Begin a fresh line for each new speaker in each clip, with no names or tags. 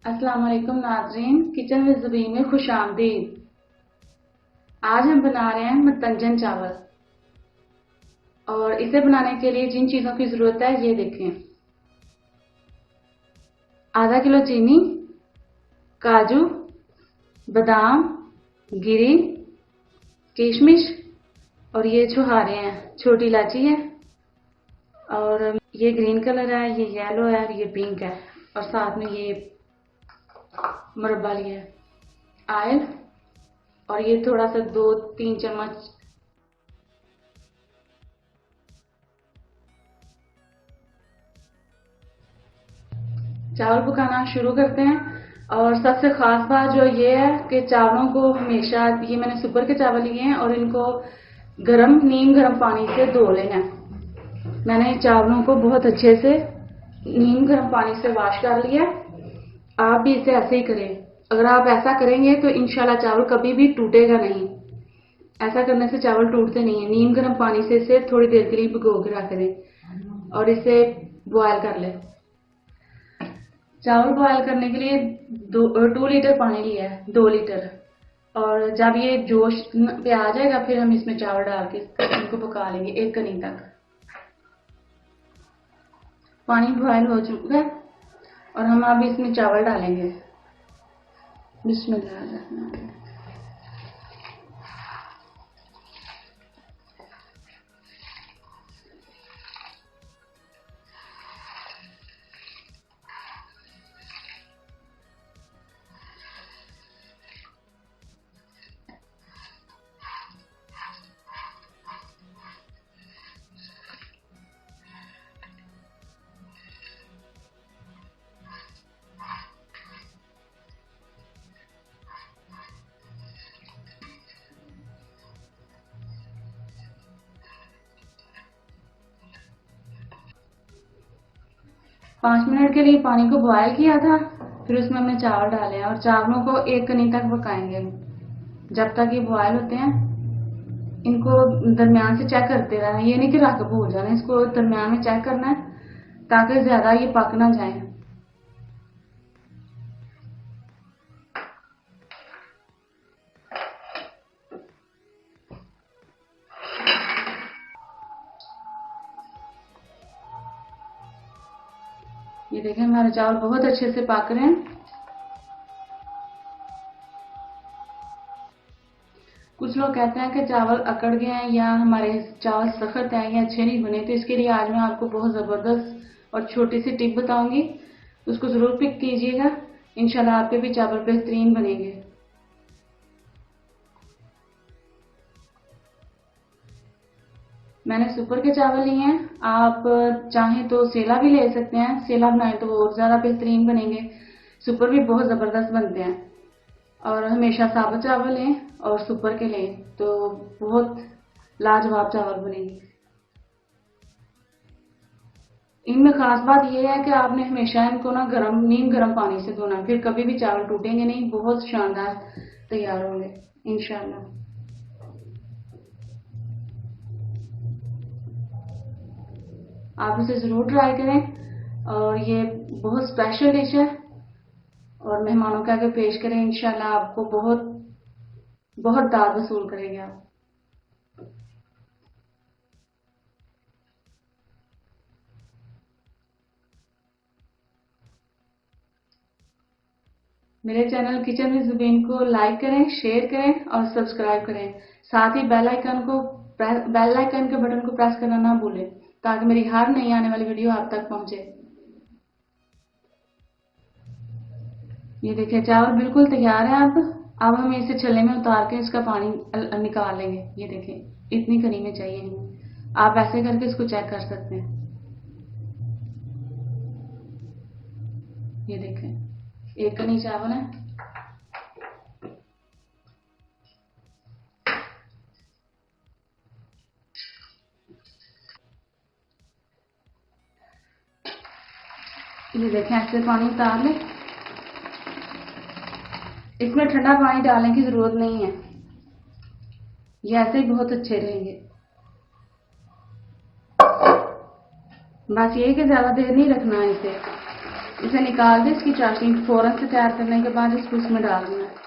अस्सलाम वालेकुम नाज़रीन, किचन विद ज़ुबीन में खुश आमदीद। आज हम बना रहे हैं मतंजन चावल और इसे बनाने के लिए जिन चीज़ों की ज़रूरत है ये देखें। आधा किलो चीनी, काजू, बादाम, गिरी, किशमिश और ये छुहारे हैं, छोटी इलायची है और ये ग्रीन कलर है, ये येलो है और ये पिंक है और साथ में ये मुरब्बा लिया है, ऑयल और ये थोड़ा सा 2-3 चम्मच चावल पकाना शुरू करते हैं। और सबसे खास बात जो ये है कि चावलों को हमेशा, ये मैंने सुपर के चावल लिए हैं और इनको नीम गर्म पानी से धो लेना है। मैंने चावलों को बहुत अच्छे से नीम गर्म पानी से वॉश कर लिया। आप भी इसे ऐसे ही करें। अगर आप ऐसा करेंगे तो इंशाल्लाह चावल कभी भी टूटेगा नहीं। ऐसा करने से चावल टूटते नहीं है। नीम गर्म पानी से इसे थोड़ी देर के लिए भिगो के रख दें और इसे बॉयल कर लें। चावल बॉयल करने के लिए 2 लीटर पानी लिया है, 2 लीटर। और जब ये जोश पे आ जाएगा फिर हम इसमें चावल डाल के इनको पका लेंगे 1 कनी तक। पानी बॉयल हो चुका है और हम अब इसमें चावल डालेंगे। बिस्मिल्लाह। 5 मिनट के लिए पानी को बॉयल किया था, फिर उसमें हमने चावल डाले हैं और चावलों को 1 कनी तक पकाएंगे जब तक ये बॉयल होते हैं। इनको दरमियान से चेक करते रहना, ये नहीं कि रख भूल जाना, इसको दरमियान में चेक करना है ताकि ज्यादा ये पक ना जाए। ये देखें हमारे चावल बहुत अच्छे से पक रहे हैं। कुछ लोग कहते हैं कि चावल अकड़ गए हैं या हमारे चावल सख्त हैं या अच्छे नहीं बने, तो इसके लिए आज मैं आपको बहुत ज़बरदस्त और छोटी सी टिप बताऊंगी, उसको ज़रूर पिक कीजिएगा। इंशाल्लाह आपके भी चावल बेहतरीन बनेंगे। मैंने सुपर के चावल लिए हैं, आप चाहें तो सेला भी ले सकते हैं। सेला बनाएं तो वो और ज़्यादा बेहतरीन बनेंगे। सुपर भी बहुत ज़बरदस्त बनते हैं। और हमेशा साबुत चावल लें और सुपर के लें तो बहुत लाजवाब चावल बनेंगे। इनमें खास बात यह है कि आपने हमेशा इनको ना नीम गर्म पानी से धोना, फिर कभी भी चावल टूटेंगे नहीं, बहुत शानदार तैयार होंगे इंशाल्लाह। आप इसे ज़रूर ट्राई करें और ये बहुत स्पेशल डिश है और मेहमानों के आगे पेश करें। इंशाल्लाह आपको बहुत बहुत दाद वसूल करेंगे आप। मेरे चैनल किचन विद ज़ुबीन को लाइक करें, शेयर करें और सब्सक्राइब करें। साथ ही बेल आइकन के बटन को प्रेस करना ना भूलें ताकि मेरी हर नई आने वाली वीडियो आप तक पहुंचे। ये देखिए चावल बिल्कुल तैयार है। अब हम इसे छलनी में उतार के इसका पानी निकाल लेंगे। ये देखें इतनी कनी में चाहिए हमें। आप ऐसे करके इसको चेक कर सकते हैं। ये देखें 1 कनी चावल है। ये देखें ऐसे पानी उतार लें। इसमें ठंडा पानी डालने की जरूरत नहीं है, ये ऐसे ही बहुत अच्छे रहेंगे। बस ये कि ज्यादा देर नहीं रखना है इसे। इसे निकाल के इसकी चाशनी फौरन से तैयार करने के बाद इसको इसमें डाल देना है।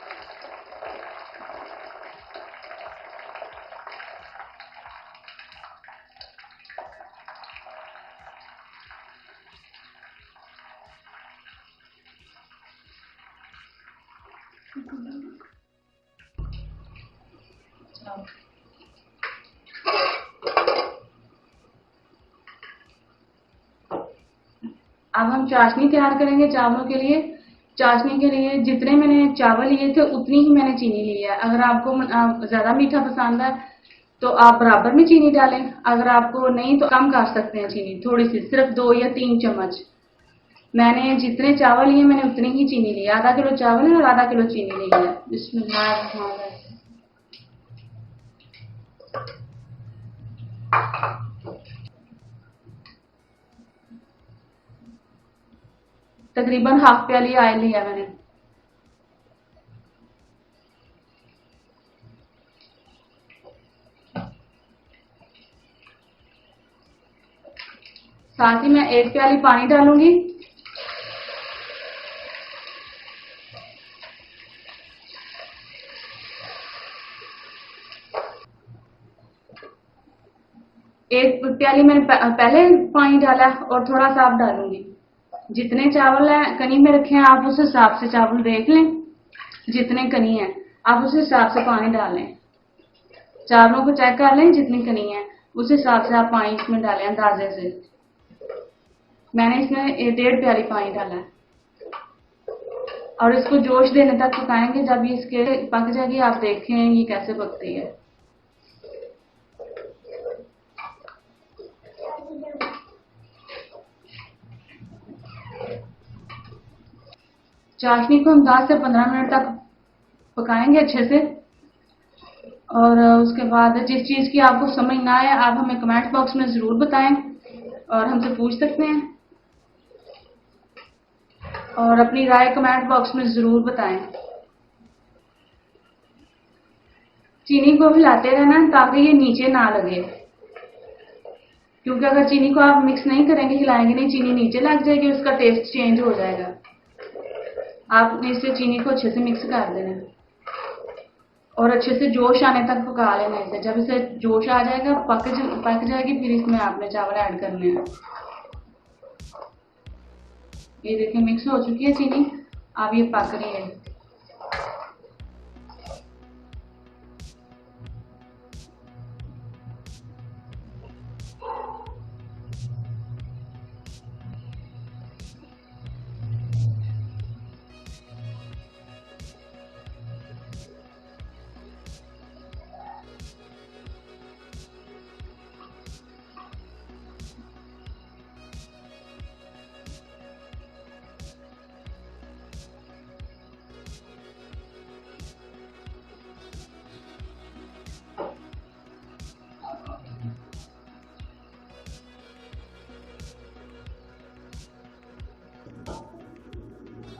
अब हम चाशनी तैयार करेंगे चावलों के लिए। चाशनी के लिए जितने मैंने चावल लिए थे उतनी ही मैंने चीनी ली है। अगर आपको ज्यादा मीठा पसंद है तो आप बराबर में चीनी डालें, अगर आपको नहीं तो कम कर सकते हैं चीनी थोड़ी सी, सिर्फ 2 या 3 चम्मच। मैंने जितने चावल लिए मैंने उतनी ही चीनी ली, आधा किलो चावल है और आधा किलो चीनी ली है। बिस्मिल्लाह। तकरीबन हाफ प्याली ऑयल लिया मैंने। साथ ही मैं 1 प्याली पानी डालूंगी। एक प्याली मैंने पहले पानी डाला और थोड़ा सा अब डालूंगी। जितने चावल है कनी में रखे हैं आप उस हिसाब से चावल देख लें, जितने कनी है आप उस हिसाब से पानी डालें। चावलों को चेक कर लें, जितनी कनी है उस हिसाब से आप पानी इसमें डालें अंदाजे से। मैंने इसमें 1.5 प्याली पानी डाला है और इसको जोश देने तक पकाएंगे। जब ये इसके पक जाएगी आप देखें ये कैसे पकती है। चाशनी को हम 10 से 15 मिनट तक पकाएंगे अच्छे से। और उसके बाद जिस चीज की आपको समझ ना आए आप हमें कमेंट बॉक्स में जरूर बताएं और हमसे पूछ सकते हैं, और अपनी राय कमेंट बॉक्स में जरूर बताएं। चीनी को हिलाते रहना ताकि ये नीचे ना लगे, क्योंकि अगर चीनी को आप मिक्स नहीं करेंगे, हिलाएंगे नहीं, चीनी नीचे लग जाएगी, उसका टेस्ट चेंज हो जाएगा। आपने इससे चीनी को अच्छे से मिक्स कर देना और अच्छे से जोश आने तक पका लेना इसे। जब इसे जोश आ जाएगा, पक जाएगी, फिर इसमें आपने चावल ऐड करने हैं। ये देखिए मिक्स हो चुकी है चीनी, अब ये पक रही है।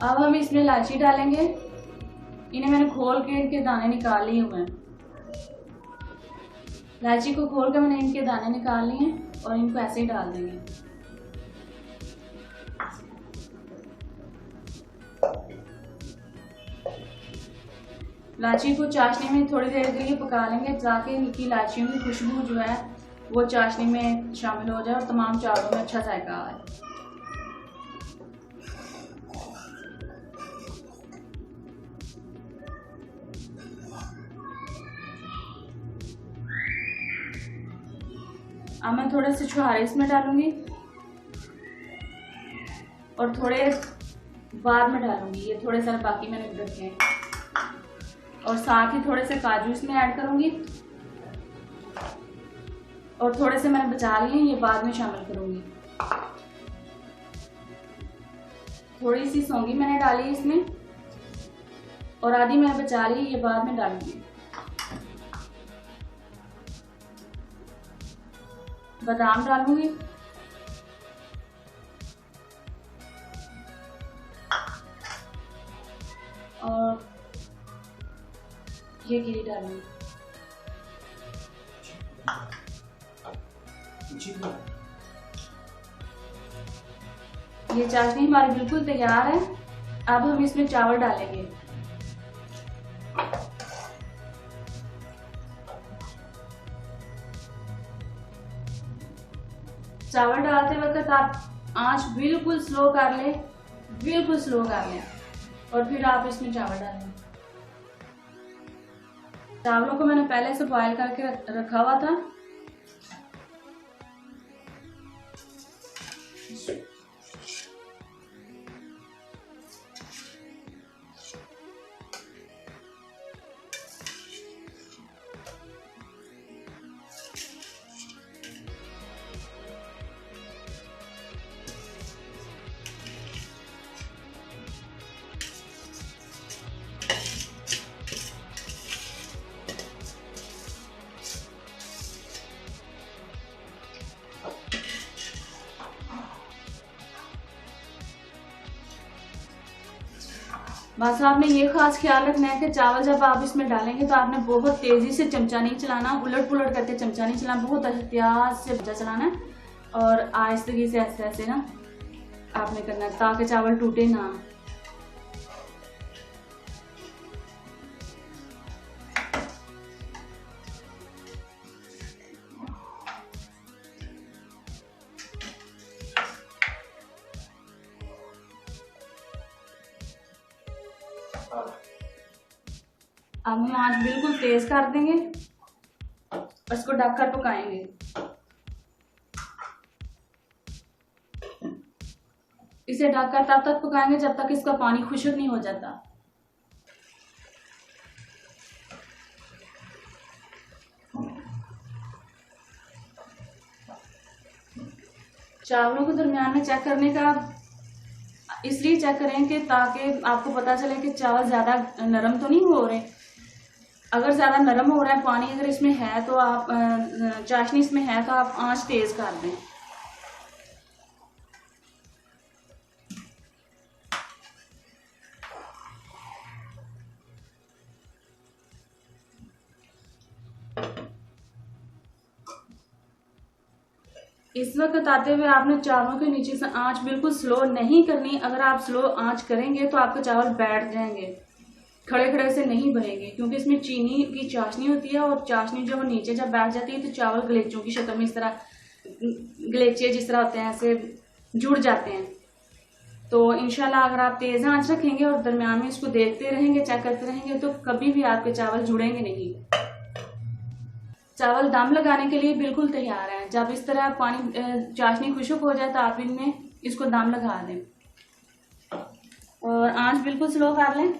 अब हम इसमें इलायची डालेंगे। इन्हें मैंने खोल के इनके दाने निकाल लिए हुए हैं। इलायची को खोल के मैंने इनके दाने निकाल लिए हैं और इनको ऐसे ही डाल देंगे। इलायची को चाशनी में थोड़ी देर के लिए पका लेंगे ताकि इनकी इलायचियों की खुशबू जो है वो चाशनी में शामिल हो जाए और तमाम चावलों में अच्छा जायका आए। अब मैं थोड़े से छुहारे इसमें डालूंगी और थोड़े बाद में डालूंगी। ये थोड़े सारे बाकी मैंने रखे हैं और साथ ही थोड़े से काजू इसमें ऐड करूंगी और थोड़े से मैंने बचा लिए, ये बाद में शामिल करूंगी। थोड़ी सी सौंगी मैंने डाली इसमें और आधी मैंने बचा ली, ये बाद में डालूंगी। बादाम डालूंगी और ये गिरी डालूंगी। ये चाशनी हमारी बिल्कुल तैयार है। अब हम इसमें चावल डालेंगे। चावल डालते वक्त आप आंच बिल्कुल स्लो कर लें, बिल्कुल स्लो कर लें, और फिर आप इसमें चावल डालें। चावलों को मैंने पहले से बॉयल करके रखा हुआ था। बस आपने ये खास ख्याल रखना है कि चावल जब आप इसमें डालेंगे तो आपने बहुत तेजी से चमचा नहीं चलाना, उलट पुलट करके चमचा नहीं चलाना, बहुत एहतियात से चमचा चलाना है और आहिस्तगी से ऐसे ऐसे ना आपने करना है ताकि चावल टूटे ना। अब हम आंच बिल्कुल तेज कर देंगे और इसको ढककर पकाएंगे। इसे ढककर तब तक पकाएंगे जब तक इसका पानी खुश्क नहीं हो जाता। चावलों को दरमियान में चेक करने का इसलिए चेक करें कि ताकि आपको पता चले कि चावल ज्यादा नरम तो नहीं हो रहे। अगर ज्यादा नरम हो रहा है पानी अगर इसमें है तो आप चाशनी इसमें है तो आप आंच तेज कर दें। इस वक्त आते हुए आपने चावलों के नीचे से आंच बिल्कुल स्लो नहीं करनी। अगर आप स्लो आंच करेंगे तो आपके चावल बैठ जाएंगे, खड़े खड़े से नहीं बनेंगे, क्योंकि इसमें चीनी की चाशनी होती है और चाशनी जब नीचे जब बैठ जाती है तो चावल गलेचों की शक्ल में इस तरह गलेचे जिस तरह होते हैं ऐसे जुड़ जाते हैं। तो इंशाल्लाह अगर आप तेज आंच रखेंगे और दरमियान में इसको देखते रहेंगे, चेक करते रहेंगे, तो कभी भी आपके चावल जुड़ेंगे नहीं। चावल दम लगाने के लिए बिल्कुल तैयार है। जब इस तरह पानी चाशनी खुश्क हो जाए तो आप इनमें इसको दम लगा दें और आंच बिल्कुल स्लो कर लें।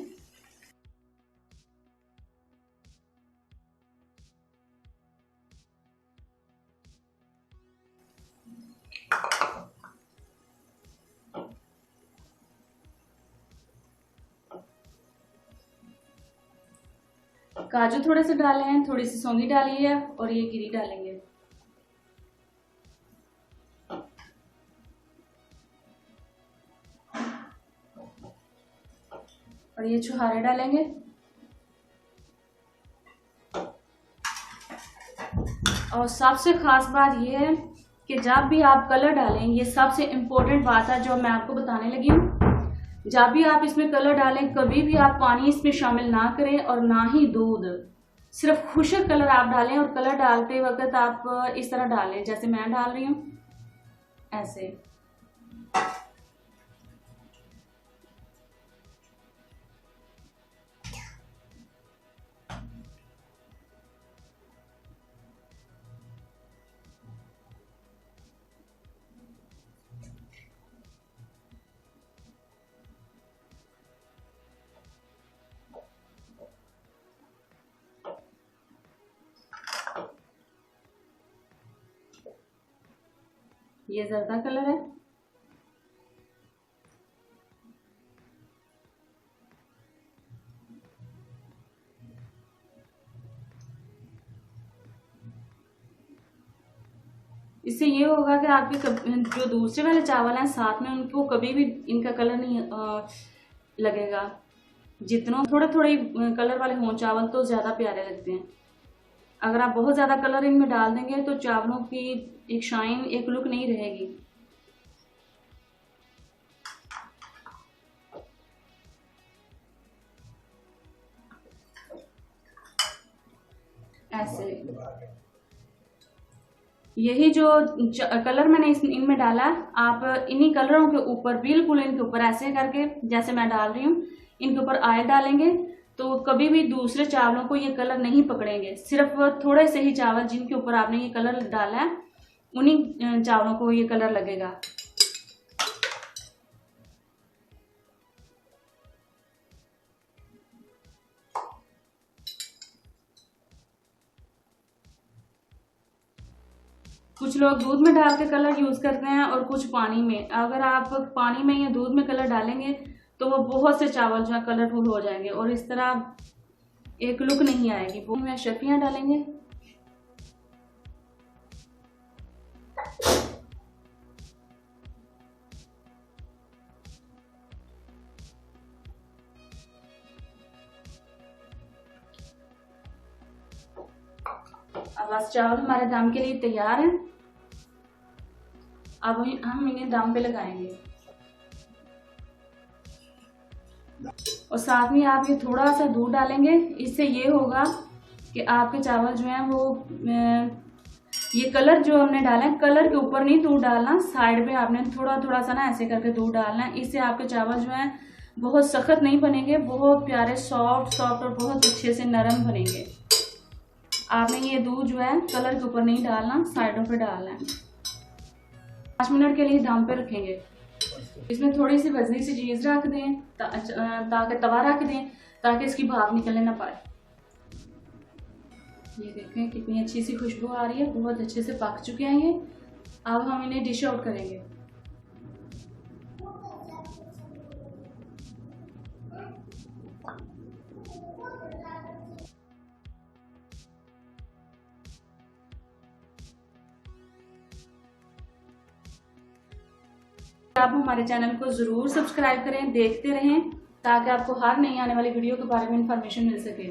काजू थोड़े से डाले हैं, थोड़ी सी सौंगी डाली है और ये गिरी डालेंगे। और ये छुहारे डालेंगे। और सबसे खास बात ये है कि जब भी आप कलर डालें, ये सबसे इम्पोर्टेंट बात है जो मैं आपको बताने लगी हूँ, जब भी आप इसमें कलर डालें कभी भी आप पानी इसमें शामिल ना करें और ना ही दूध, सिर्फ खुश्क कलर आप डालें। और कलर डालते वक्त आप इस तरह डालें जैसे मैं डाल रही हूँ, ऐसे। ये जर्दा कलर है। इससे ये होगा कि आपके जो दूसरे वाले चावल हैं साथ में उनको कभी भी इनका कलर नहीं लगेगा। जितना थोड़े थोड़े कलर वाले हों चावल तो ज़्यादा प्यारे लगते हैं। अगर आप बहुत ज़्यादा कलर इनमें डाल देंगे तो चावलों की एक शाइन, एक लुक नहीं रहेगी। ऐसे यही जो कलर मैंने इनमें डाला, आप इन्हीं कलरों के ऊपर बिल्कुल इनके ऊपर ऐसे करके, जैसे मैं डाल रही हूँ, इनके ऊपर ऑयल डालेंगे तो कभी भी दूसरे चावलों को ये कलर नहीं पकड़ेंगे। सिर्फ थोड़े से ही चावल जिनके ऊपर आपने ये कलर डाला है, उन्हीं चावलों को ये कलर लगेगा। कुछ लोग दूध में डाल के कलर यूज करते हैं और कुछ पानी में। अगर आप पानी में या दूध में कलर डालेंगे तो वो बहुत से चावल जो है कलरफुल हो जाएंगे और इस तरह एक लुक नहीं आएगी। वो में शफियां डालेंगे। अब बस चावल हमारे दम के लिए तैयार हैं। अब हम इन्हें दम पे लगाएंगे और साथ में आप ये थोड़ा सा दूध डालेंगे। इससे ये होगा कि आपके चावल जो हैं वो ये कलर जो हमने डाला है, कलर के ऊपर नहीं दूध डालना, साइड पे आपने थोड़ा थोड़ा सा ना ऐसे करके दूध डालना है। इससे आपके चावल जो हैं बहुत सख्त नहीं बनेंगे, बहुत प्यारे सॉफ्ट सॉफ्ट और बहुत अच्छे से नरम बनेंगे। आपने ये दूध जो है कलर के ऊपर नहीं डालना, साइडों पे डालना है। 5 मिनट के लिए दम पे रखेंगे। इसमें थोड़ी सी वजनी सी चीज रख दें ताकि तवा रख दें ताकि इसकी भाप निकलने ना पाए। ये देखें कितनी अच्छी सी खुशबू आ रही है, बहुत अच्छे से पक चुके हैं ये। अब हम इन्हें डिश आउट करेंगे। आप हमारे चैनल को जरूर सब्सक्राइब करें, देखते रहें ताकि आपको हर नई आने वाली वीडियो के बारे में इंफॉर्मेशन मिल सके।